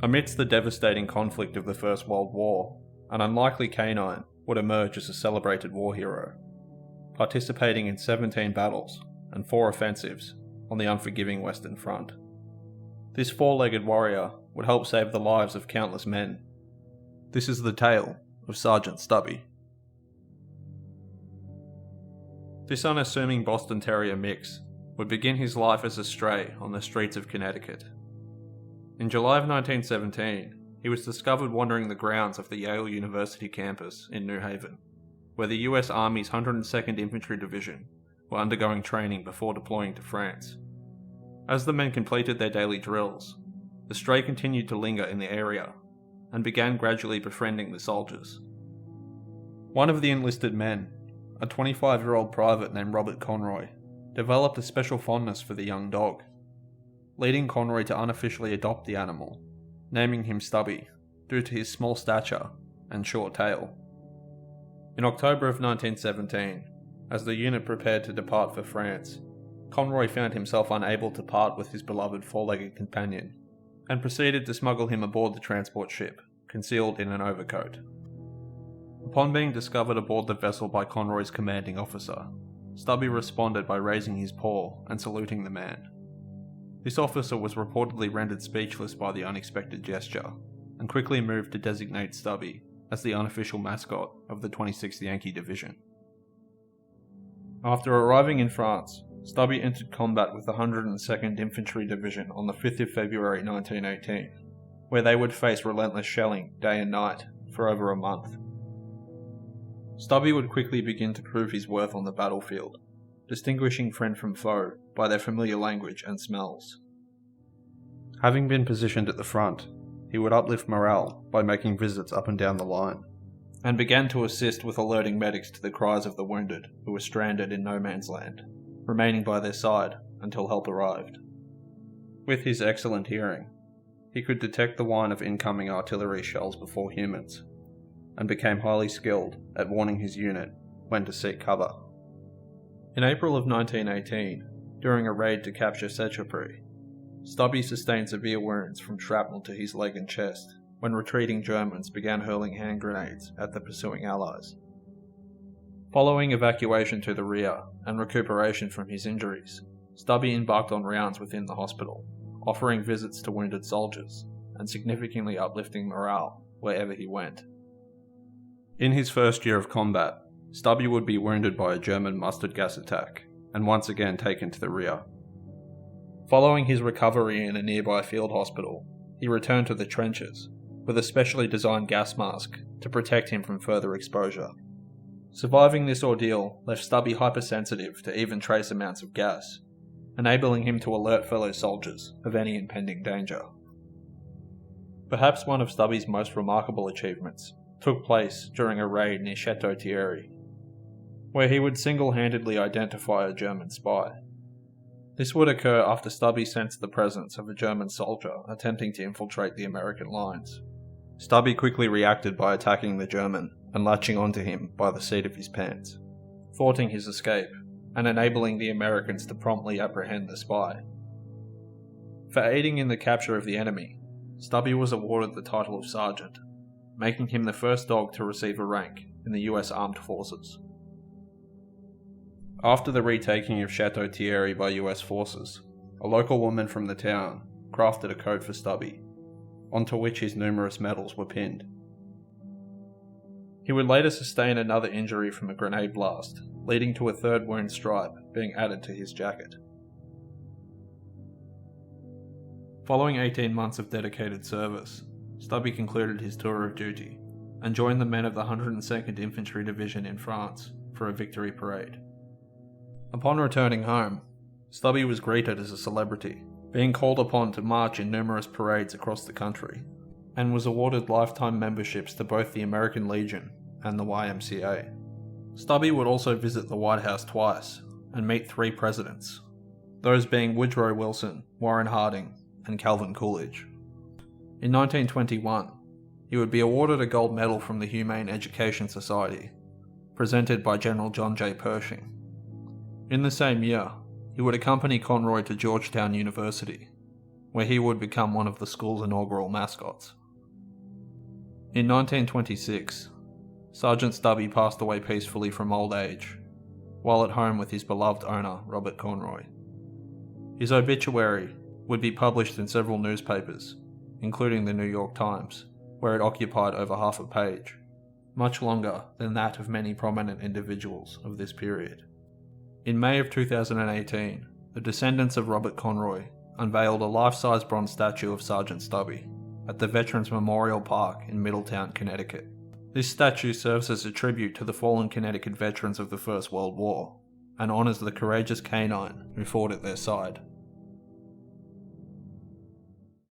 Amidst the devastating conflict of the First World War, an unlikely canine would emerge as a celebrated war hero, participating in 17 battles and 4 offensives on the unforgiving Western Front. This four-legged warrior would help save the lives of countless men. This is the tale of Sergeant Stubby. This unassuming Boston Terrier mix would begin his life as a stray on the streets of Connecticut. In July of 1917, he was discovered wandering the grounds of the Yale University campus in New Haven, where the US Army's 102nd Infantry Division were undergoing training before deploying to France. As the men completed their daily drills, the stray continued to linger in the area and began gradually befriending the soldiers. One of the enlisted men, a 25-year-old private named Robert Conroy, developed a special fondness for the young dog, leading Conroy to unofficially adopt the animal, naming him Stubby due to his small stature and short tail. In October of 1917, as the unit prepared to depart for France, Conroy found himself unable to part with his beloved four-legged companion, and proceeded to smuggle him aboard the transport ship, concealed in an overcoat. Upon being discovered aboard the vessel by Conroy's commanding officer, Stubby responded by raising his paw and saluting the man. This officer was reportedly rendered speechless by the unexpected gesture, and quickly moved to designate Stubby as the unofficial mascot of the 26th Yankee Division. After arriving in France, Stubby entered combat with the 102nd Infantry Division on the 5th of February 1918, where they would face relentless shelling day and night for over a month. Stubby would quickly begin to prove his worth on the battlefield, distinguishing friend from foe by their familiar language and smells. Having been positioned at the front, he would uplift morale by making visits up and down the line, and began to assist with alerting medics to the cries of the wounded who were stranded in no man's land, remaining by their side until help arrived. With his excellent hearing, he could detect the whine of incoming artillery shells before humans, and became highly skilled at warning his unit when to seek cover. In April of 1918, during a raid to capture Seicheprey, Stubby sustained severe wounds from shrapnel to his leg and chest when retreating Germans began hurling hand grenades at the pursuing Allies. Following evacuation to the rear and recuperation from his injuries, Stubby embarked on rounds within the hospital, offering visits to wounded soldiers and significantly uplifting morale wherever he went. In his first year of combat, Stubby would be wounded by a German mustard gas attack and once again taken to the rear. Following his recovery in a nearby field hospital, he returned to the trenches with a specially designed gas mask to protect him from further exposure. Surviving this ordeal left Stubby hypersensitive to even trace amounts of gas, enabling him to alert fellow soldiers of any impending danger. Perhaps one of Stubby's most remarkable achievements took place during a raid near Chateau Thierry, where he would single-handedly identify a German spy. This would occur after Stubby sensed the presence of a German soldier attempting to infiltrate the American lines. Stubby quickly reacted by attacking the German and latching onto him by the seat of his pants, thwarting his escape and enabling the Americans to promptly apprehend the spy. For aiding in the capture of the enemy, Stubby was awarded the title of Sergeant, making him the first dog to receive a rank in the US Armed Forces. After the retaking of Chateau Thierry by US forces, a local woman from the town crafted a coat for Stubby, onto which his numerous medals were pinned. He would later sustain another injury from a grenade blast, leading to a third wound stripe being added to his jacket. Following 18 months of dedicated service, Stubby concluded his tour of duty and joined the men of the 102nd Infantry Division in France for a victory parade. Upon returning home, Stubby was greeted as a celebrity, being called upon to march in numerous parades across the country, and was awarded lifetime memberships to both the American Legion and the YMCA. Stubby would also visit the White House twice and meet 3 presidents, those being Woodrow Wilson, Warren Harding, and Calvin Coolidge. In 1921, he would be awarded a gold medal from the Humane Education Society, presented by General John J. Pershing. In the same year, he would accompany Conroy to Georgetown University, where he would become one of the school's inaugural mascots. In 1926, Sergeant Stubby passed away peacefully from old age, while at home with his beloved owner, Robert Conroy. His obituary would be published in several newspapers, including the New York Times, where it occupied over half a page, much longer than that of many prominent individuals of this period. In May of 2018, the descendants of Robert Conroy unveiled a life-size bronze statue of Sergeant Stubby at the Veterans Memorial Park in Middletown, Connecticut. This statue serves as a tribute to the fallen Connecticut veterans of the First World War and honours the courageous canine who fought at their side.